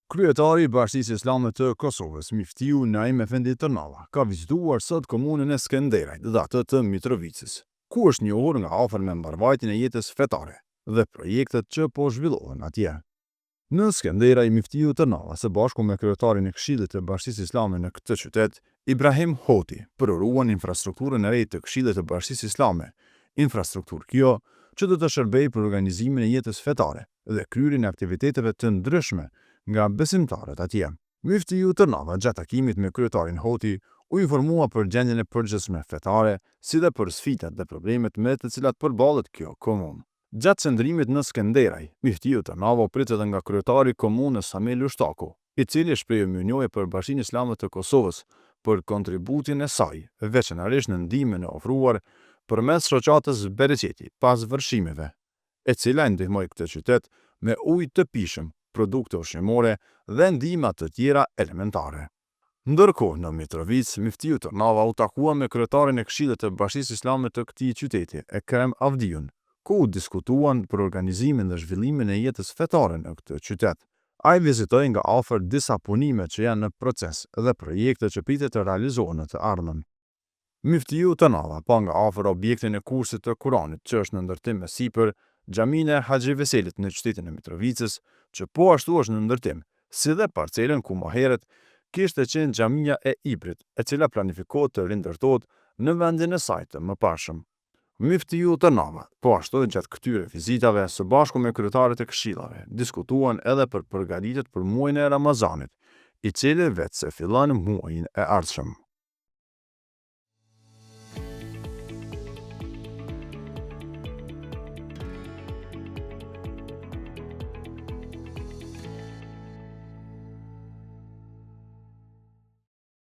Kryetari i Bashkisë Islame të Kosovës, Miftiu Naim Efendi Tërnava, ka vizituar sot komunën e Skenderajt dhe atë të Mitrovicës, ku është njohur nga afër me mbarvajtjen e jetës fetare dhe projektet që po zhvillohen atje. Në Skenderaj, Miftiu Tërnava, së bashku me kryetarin e Këshillit të Bashkisë Islame në këtë qytet, Ibrahim Hoti, përruan infrastrukturën e re të Këshillit të Bashkisë Islame, infrastrukturë kjo që do të shërbejë për organizimin e jetës fetare dhe kryerjen e aktiviteteve të ndryshme nga besimtarët atje. Miftiu Tërnava gjatë takimit me kryetarin Hoti u informua për gjendjen e përgjithshme fetare, si dhe për sfidat dhe problemet me të cilat përballet kjo komunë. Gjatë qëndrimit në Skenderaj, Miftiu Tërnava u prit edhe nga kryetari i komunës Samir Lushtaku, i cili shprehë mirënjohje për Bashkinë Islame të Kosovës për kontributin e saj, veçanërisht në ndihmën e ofruar përmes shoqatës Bereqeti pas vërshimeve, e cila ndihmoi këtë qytet me ujë të pijshëm, produkte ushqimore dhe ndihma të tjera elementare. Ndërkohë, në Mitrovicë, Miftiu Tërnava u takua me kryetarin e Këshillit të Bashkisë Islame të këtij qyteti, Ekrem Avdiun, ku u diskutuan për organizimin dhe zhvillimin e jetës fetare në këtë qytet. Ai vizitoi nga afër disa punime që janë në proces dhe projekte që pritet të realizohen në të ardhmen. Miftiu Tërnava pa nga afër objektin e kursit të Kuranit që është në ndërtim me sipër, xhaminë e Haxhi Veselit në qytetin e Mitrovicës, që po ashtu është në ndërtim, si dhe parcelën ku më herët kishte qenë xhamia e Ibrit, e cila planifikohet të rindërtohet në vendin e saj të mëparshëm. Miftiu Tërnava, po ashtu gjatë këtyre vizitave, së bashku me kryetarët e këshillave, diskutuan edhe për përgatitjet për muajin e Ramazanit, i cili vetë se fillon muajin e ardhshëm.